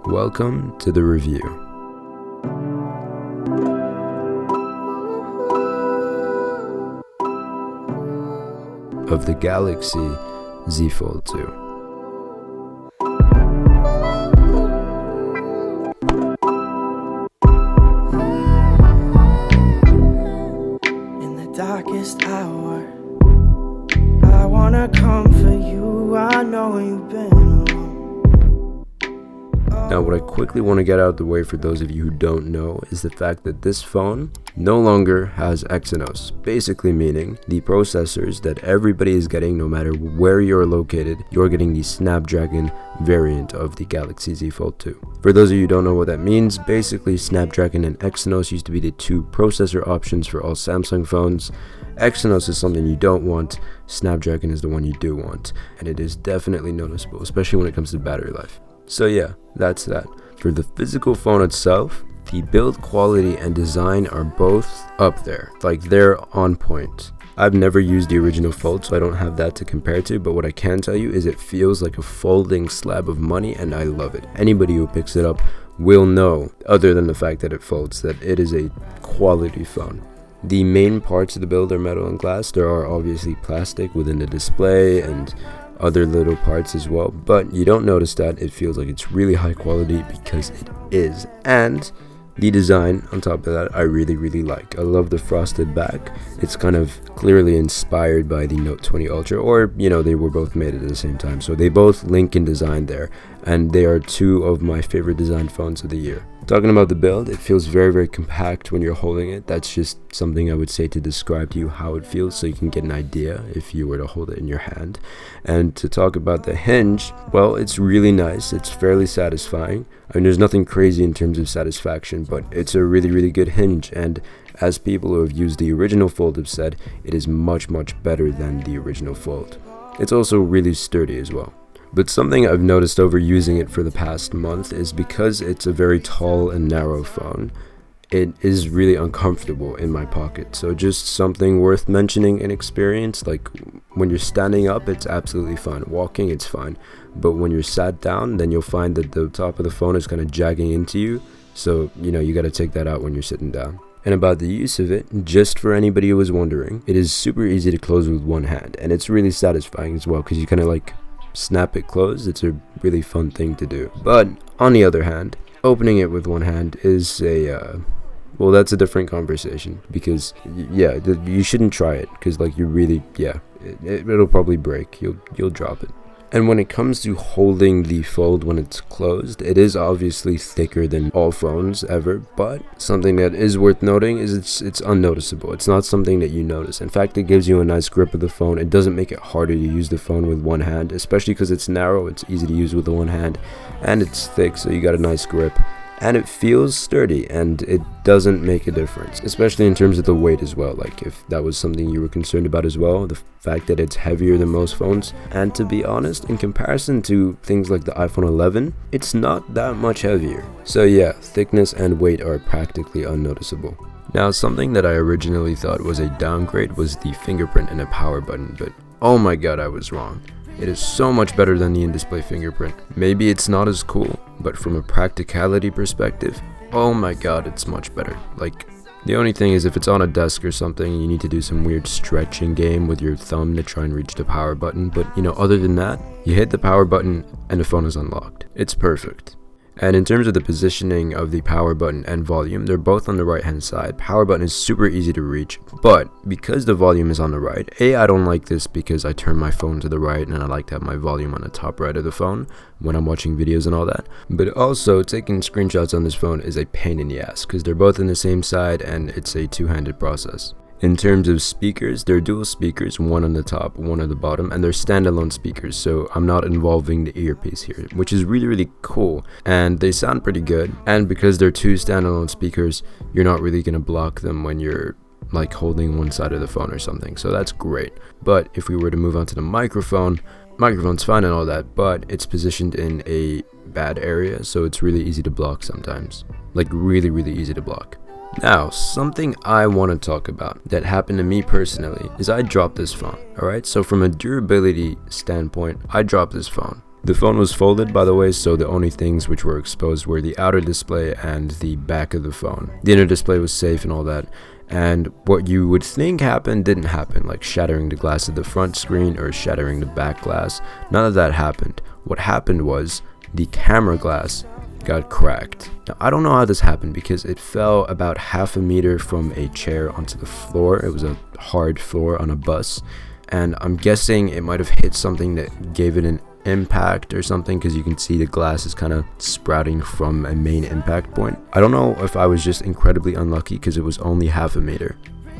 Welcome to the review of the Galaxy Z Fold 2. In the darkest hour, I wanna comfort you. I know you've been alone. Now, what I quickly want to get out of the way for those of you who don't know is the fact that this phone no longer has Exynos, basically meaning the processors that everybody is getting no matter where you're located, you're getting the Snapdragon variant of the Galaxy Z Fold 2. For those of you who don't know what that means, basically Snapdragon and Exynos used to be the two processor options for all Samsung phones. Exynos is something you don't want, Snapdragon is the one you do want, and it is definitely noticeable, especially when it comes to battery life. So yeah, that's that. For the physical phone itself, the build quality and design are both up there. Like, they're on point. I've never used the original Fold, so I don't have that to compare to, but what I can tell you is it feels like a folding slab of money, and I love it. Anybody who picks it up will know, other than the fact that it folds, that it is a quality phone. The main parts of the build are metal and glass. There are obviously plastic within the display and other little parts as well, but you don't notice that. It feels like it's really high quality because it is. And the design on top of that I really like. I love the frosted back. It's kind of clearly inspired by the Note 20 Ultra, or they were both made at the same time, so they both link in design there, and they are two of my favorite design phones of the year. Talking about the build, it feels very compact when you're holding it. That's just something I would say to describe to you how it feels, so you can get an idea if you were to hold it in your hand. And to talk about the hinge, well, it's really nice. It's fairly satisfying. I mean, there's nothing crazy in terms of satisfaction, but it's a really good hinge, and as people who have used the original Fold have said, it is much better than the original Fold. It's also really sturdy as well. But something I've noticed over using it for the past month is because it's a very tall and narrow phone, it is really uncomfortable in my pocket. So just something worth mentioning in experience, like when you're standing up, it's absolutely fine. Walking, it's fine. But when you're sat down, then you'll find that the top of the phone is kind of jagging into you. So, you got to take that out when you're sitting down. And about the use of it, just for anybody who was wondering, it is super easy to close with one hand. And it's really satisfying as well, because you kind of like snap it closed. It's a really fun thing to do. But on the other hand, opening it with one hand is that's a different conversation, because you shouldn't try it, because it'll probably break. You'll drop it. And when it comes to holding the Fold when it's closed, it is obviously thicker than all phones ever, but something that is worth noting is it's unnoticeable. It's not something that you notice. In fact, it gives you a nice grip of the phone. It doesn't make it harder to use the phone with one hand, especially because it's narrow. It's easy to use with the one hand, and it's thick, so you got a nice grip. And it feels sturdy, and it doesn't make a difference, especially in terms of the weight as well. Like, if that was something you were concerned about as well, the fact that it's heavier than most phones. And to be honest, in comparison to things like the iPhone 11, it's not that much heavier. So yeah, thickness and weight are practically unnoticeable. Now, something that I originally thought was a downgrade was the fingerprint and a power button, but oh my god, I was wrong. It is so much better than the in-display fingerprint. Maybe it's not as cool, but from a practicality perspective, oh my god, it's much better. Like, the only thing is if it's on a desk or something, you need to do some weird stretching game with your thumb to try and reach the power button, but other than that, you hit the power button and the phone is unlocked. It's perfect. And in terms of the positioning of the power button and volume, they're both on the right hand side. Power button is super easy to reach, but because the volume is on the right, I don't like this because I turn my phone to the right and I like to have my volume on the top right of the phone when I'm watching videos and all that. But also, taking screenshots on this phone is a pain in the ass because they're both on the same side and it's a two-handed process. In terms of speakers, they're dual speakers, one on the top, one on the bottom, and they're standalone speakers, so I'm not involving the earpiece here, which is really cool, and they sound pretty good. And because they're two standalone speakers, you're not really going to block them when you're like holding one side of the phone or something, so that's great. But if we were to move on to the microphone's fine and all that, but it's positioned in a bad area, so it's really easy to block sometimes, like really easy to block. Now, something I want to talk about that happened to me personally is I dropped this phone, alright? So from a durability standpoint, I dropped this phone. The phone was folded, by the way, so the only things which were exposed were the outer display and the back of the phone. The inner display was safe and all that, and what you would think happened didn't happen, like shattering the glass of the front screen or shattering the back glass. None of that happened. What happened was the camera glass got cracked. Now, I don't know how this happened because it fell about half a meter from a chair onto the floor. It was a hard floor on a bus, and I'm guessing it might have hit something that gave it an impact or something, because you can see the glass is kind of sprouting from a main impact point. I don't know if I was just incredibly unlucky because it was only half a meter,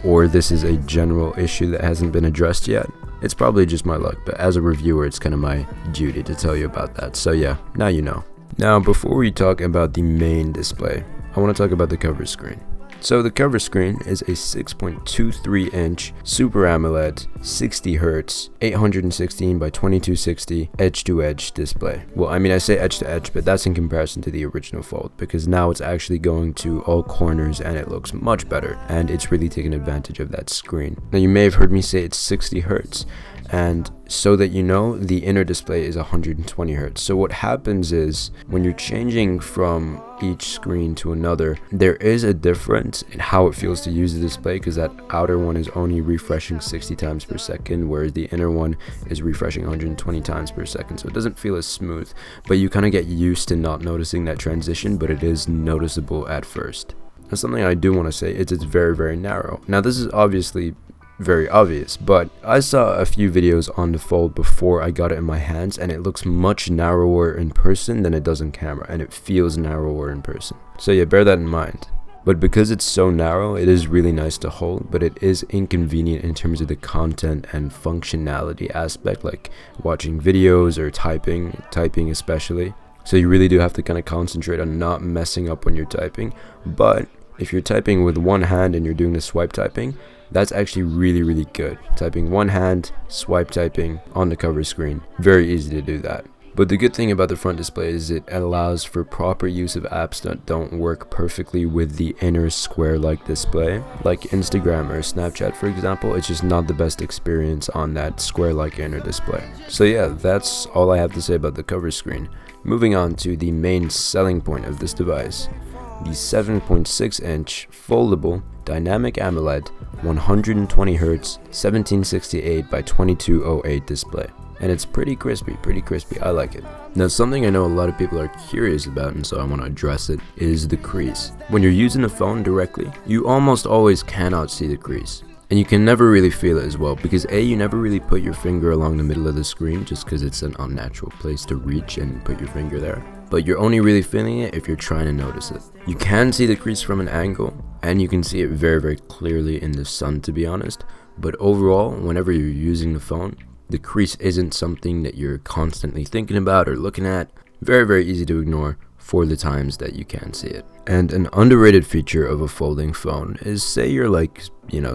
or this is a general issue that hasn't been addressed yet. It's probably just my luck, but as a reviewer, it's kind of my duty to tell you about that. So yeah, now you know. Now, before we talk about the main display, I want to talk about the cover screen. So the cover screen is a 6.23 inch Super AMOLED 60Hz 816 by 2260 edge-to-edge display. Well, I mean, I say edge-to-edge, but that's in comparison to the original Fold, because now it's actually going to all corners and it looks much better, and it's really taking advantage of that screen. Now, you may have heard me say it's 60 Hz, and so that you know, the inner display is 120 Hz. So what happens is, when you're changing from each screen to another, there is a difference in how it feels to use the display, because that outer one is only refreshing 60 times per second, whereas the inner one is refreshing 120 times per second. So it doesn't feel as smooth, but you kind of get used to not noticing that transition, but it is noticeable at first. Now, something I do want to say is it's very, very narrow. Now, this is obviously very obvious, but I saw a few videos on the Fold before I got it in my hands, and it looks much narrower in person than it does in camera, and it feels narrower in person. So yeah, bear that in mind. But because it's so narrow, it is really nice to hold, but it is inconvenient in terms of the content and functionality aspect, like watching videos or typing especially. So you really do have to kind of concentrate on not messing up when you're typing. But if you're typing with one hand and you're doing the swipe typing, that's actually really, really good. Typing one hand, swipe typing on the cover screen, very easy to do that. But the good thing about the front display is it allows for proper use of apps that don't work perfectly with the inner square-like display, like Instagram or Snapchat, for example. It's just not the best experience on that square-like inner display. So yeah, that's all I have to say about the cover screen. Moving on to the main selling point of this device, the 7.6 inch foldable dynamic AMOLED 120 Hz 1768 by 2208 display. And it's pretty crispy, I like it. Now, something I know a lot of people are curious about, and so I want to address it, is the crease. When you're using the phone directly, you almost always cannot see the crease. And you can never really feel it as well, because A, you never really put your finger along the middle of the screen, just because it's an unnatural place to reach and put your finger there. But you're only really feeling it if you're trying to notice it. You can see the crease from an angle, and you can see it very, very clearly in the sun, to be honest. But overall, whenever you're using the phone, the crease isn't something that you're constantly thinking about or looking at. Very, very easy to ignore for the times that you can see it. And an underrated feature of a folding phone is, say you're like,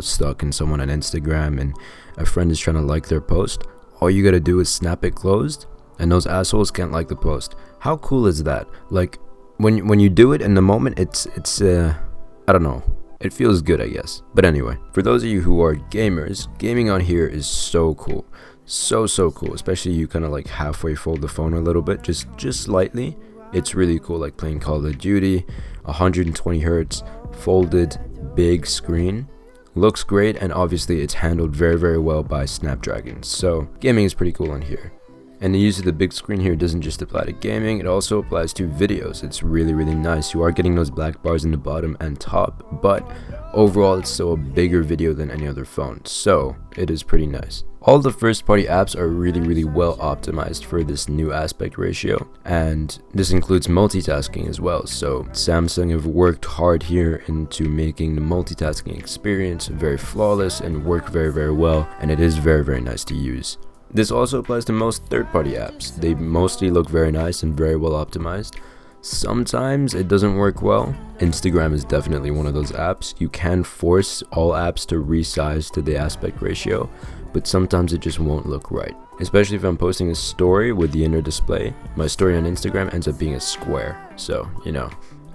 stuck in someone on Instagram and a friend is trying to like their post. All you gotta do is snap it closed, and those assholes can't like the post. How cool is that? Like, when you do it in the moment, it's I don't know. It feels good, I guess. But anyway, for those of you who are gamers, gaming on here is so cool. So cool, especially you kind of like halfway fold the phone a little bit, just slightly. It's really cool, like playing Call of Duty, 120 Hz, folded, big screen. Looks great, and obviously it's handled very, very well by Snapdragon. So gaming is pretty cool on here. And the use of the big screen here doesn't just apply to gaming, it also applies to videos. It's really, really nice. You are getting those black bars in the bottom and top, but overall it's still a bigger video than any other phone, so it is pretty nice. All the first-party apps are really, really well optimized for this new aspect ratio, and this includes multitasking as well. So Samsung have worked hard here into making the multitasking experience very flawless and work very, very well, and it is very, very nice to use. This also applies to most third-party apps. They mostly look very nice and very well optimized. Sometimes it doesn't work well. Instagram is definitely one of those apps. You can force all apps to resize to the aspect ratio, but sometimes it just won't look right. Especially if I'm posting a story with the inner display. My story on Instagram ends up being a square, so,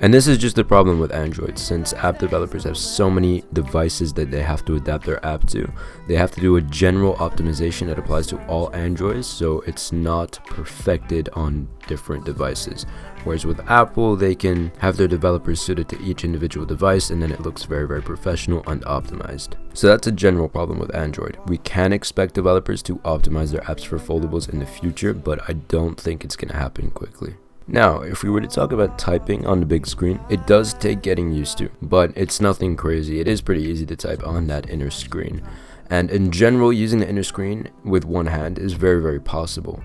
And this is just the problem with Android, since app developers have so many devices that they have to adapt their app to. They have to do a general optimization that applies to all Androids, so it's not perfected on different devices. Whereas with Apple, they can have their developers suited to each individual device, and then it looks very, very professional and optimized. So that's a general problem with Android. We can expect developers to optimize their apps for foldables in the future, but I don't think it's going to happen quickly. Now, if we were to talk about typing on the big screen, it does take getting used to, but it's nothing crazy. It is pretty easy to type on that inner screen. And in general, using the inner screen with one hand is very, very possible.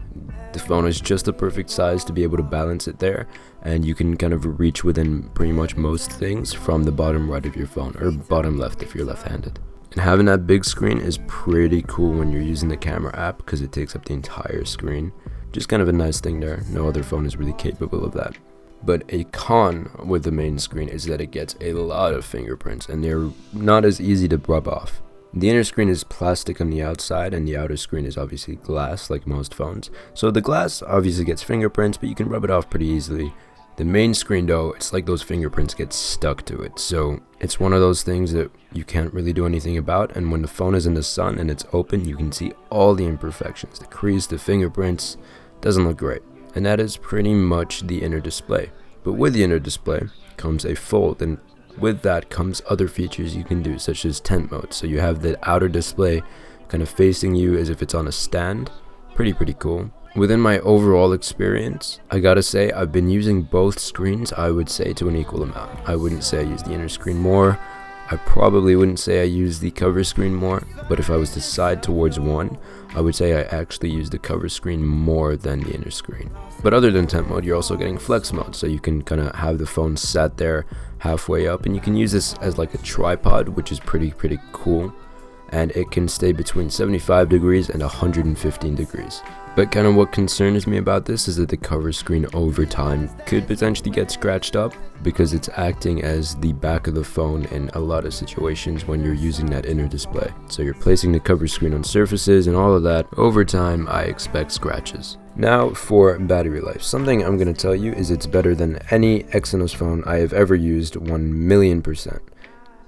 The phone is just the perfect size to be able to balance it there, and you can kind of reach within pretty much most things from the bottom right of your phone, or bottom left if you're left-handed. And having that big screen is pretty cool when you're using the camera app because it takes up the entire screen. Just kind of a nice thing there. No other phone is really capable of that. But a con with the main screen is that it gets a lot of fingerprints, and they're not as easy to rub off. The inner screen is plastic on the outside, and the outer screen is obviously glass like most phones. So the glass obviously gets fingerprints, but you can rub it off pretty easily. The main screen though, it's like those fingerprints get stuck to it. So it's one of those things that you can't really do anything about, and when the phone is in the sun and it's open, you can see all the imperfections, the crease, the fingerprints. Doesn't look great. And that is pretty much the inner display. But with the inner display comes a fold, and with that comes other features you can do, such as tent mode. So you have the outer display kind of facing you as if it's on a stand. Pretty cool. Within my overall experience, I gotta say I've been using both screens, I would say, to an equal amount. I wouldn't say I use the inner screen more. I probably wouldn't say I use the cover screen more, but if I was to side towards one, I would say I actually use the cover screen more than the inner screen. But other than tent mode, you're also getting flex mode, so you can kind of have the phone sat there halfway up, and you can use this as like a tripod, which is pretty cool, and it can stay between 75 degrees and 115 degrees. But kind of what concerns me about this is that the cover screen over time could potentially get scratched up because it's acting as the back of the phone in a lot of situations when you're using that inner display. So you're placing the cover screen on surfaces and all of that. Over time, I expect scratches. Now for battery life. Something I'm going to tell you is it's better than any Exynos phone I have ever used 1,000,000%.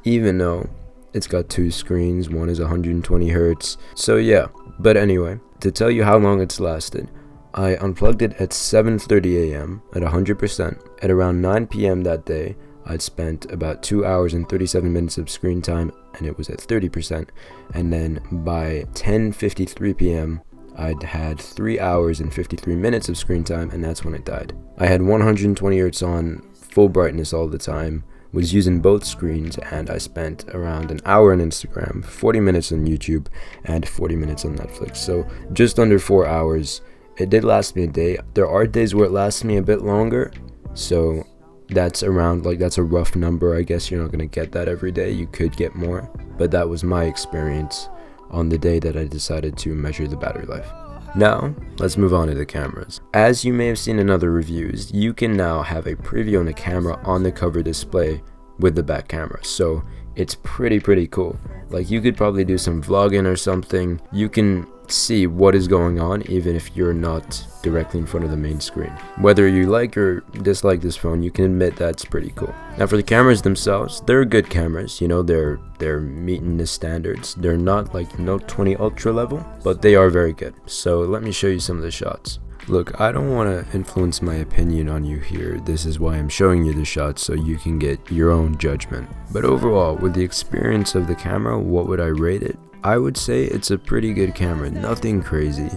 Even though it's got two screens, one is 120 Hz. So yeah, but anyway. To tell you how long it's lasted, I unplugged it at 7:30 a.m. at 100%. At around 9 p.m. that day, I'd spent about 2 hours and 37 minutes of screen time, and it was at 30%. And then by 10:53 p.m., I'd had 3 hours and 53 minutes of screen time, and that's when it died. I had 120 Hz on, full brightness all the time, was using both screens, and I spent around an hour on Instagram, 40 minutes on YouTube, and 40 minutes on Netflix. So just under 4 hours. It did last me a day. There are days where it lasts me a bit longer, so that's around, like, that's a rough number. I guess you're not going to get that every day. You could get more, but that was my experience on the day that I decided to measure the battery life. Now, let's move on to the cameras. As you may have seen in other reviews, you can now have a preview on the camera on the cover display with the back camera. So it's pretty cool. Like, you could probably do some vlogging or something. You can see what is going on even if you're not directly in front of the main screen. Whether you like or dislike this phone, you can admit that's pretty cool. Now for the cameras themselves, they're good cameras, you know, they're meeting the standards. They're not like Note 20 Ultra level, but they are very good. So let me show you some of the shots. Look, I don't want to influence my opinion on you here. This is why I'm showing you the shots so you can get your own judgment. But overall, with the experience of the camera, what would I rate it? I would say it's a pretty good camera, nothing crazy,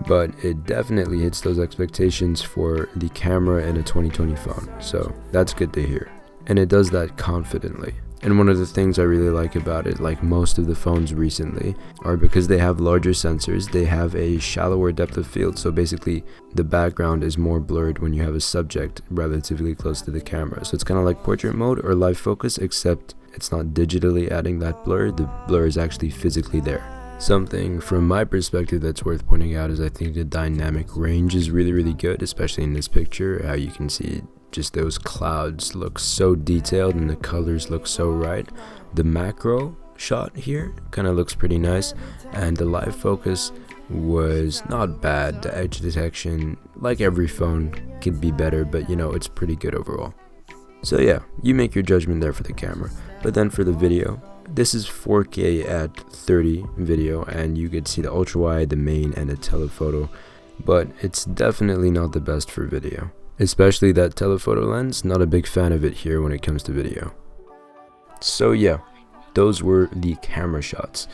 but it definitely hits those expectations for the camera in a 2020 phone, so that's good to hear. And it does that confidently. And one of the things I really like about it, like most of the phones recently, are because they have larger sensors, they have a shallower depth of field, so basically the background is more blurred when you have a subject relatively close to the camera. So it's kind of like portrait mode or live focus, except it's not digitally adding that blur, the blur is actually physically there. Something from my perspective that's worth pointing out is I think the dynamic range is really good, especially in this picture. How you can see just those clouds look so detailed and the colors look so right. The macro shot here kind of looks pretty nice, and the live focus was not bad. The edge detection, like every phone, could be better, but you know, it's pretty good overall. So yeah, you make your judgment there for the camera. But then for the video, this is 4K at 30 video, and you could see the ultra wide, the main, and a telephoto, but it's definitely not the best for video. Especially that telephoto lens, not a big fan of it here when it comes to video. So yeah, those were the camera shots.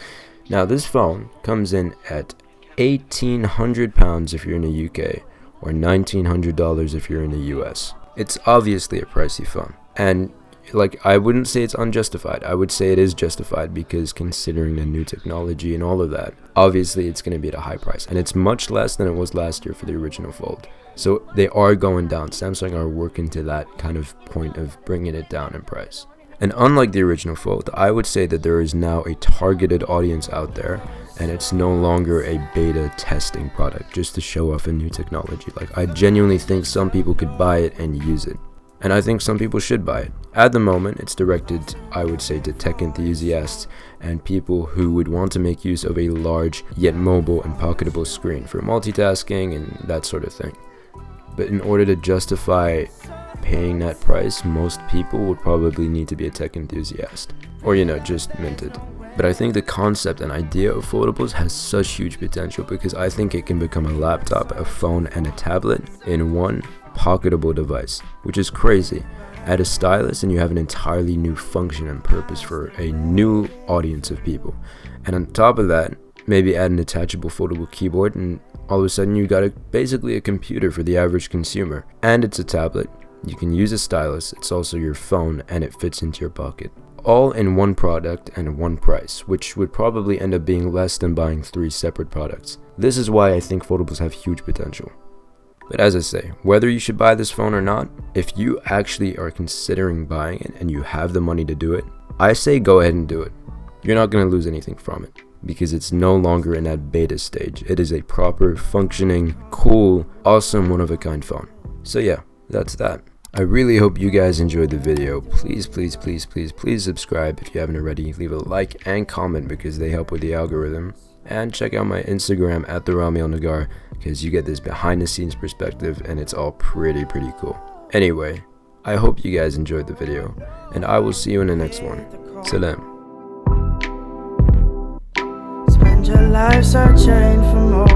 Now this phone comes in at £1,800 if you're in the UK, or $1,900 if you're in the US. It's obviously a pricey phone, and like, I wouldn't say it's unjustified. I would say it is justified, because considering the new technology and all of that, obviously it's going to be at a high price, and it's much less than it was last year for the original Fold. So they are going down. Samsung are working to that kind of point of bringing it down in price. And unlike the original Fold, I would say that there is now a targeted audience out there, and it's no longer a beta testing product just to show off a new technology. Like, I genuinely think some people could buy it and use it, and I think some people should buy it. At the moment, it's directed, I would say, to tech enthusiasts and people who would want to make use of a large yet mobile and pocketable screen for multitasking and that sort of thing. But in order to justify paying that price, most people would probably need to be a tech enthusiast, or just minted. But I think the concept and idea of foldables has such huge potential, because I think it can become a laptop, a phone, and a tablet in one pocketable device, which is crazy. Add a stylus and you have an entirely new function and purpose for a new audience of people. And on top of that, maybe add an attachable foldable keyboard, and all of a sudden you got basically a computer for the average consumer. And it's a tablet, you can use a stylus, it's also your phone, and it fits into your pocket. All in one product and one price, which would probably end up being less than buying 3 separate products. This is why I think foldables have huge potential. But as I say, whether you should buy this phone or not, if you actually are considering buying it and you have the money to do it, I say go ahead and do it. You're not going to lose anything from it, because it's no longer in that beta stage. It is a proper, functioning, cool, awesome, one-of-a-kind phone. So yeah, that's that. I really hope you guys enjoyed the video. Please subscribe if you haven't already. Leave a like and comment, because they help with the algorithm. And check out my Instagram at El-Naggar, because you get this behind the scenes perspective, and it's all pretty cool. Anyway, I hope you guys enjoyed the video, and I will see you in the next one. Salam. Spend your life searching for more.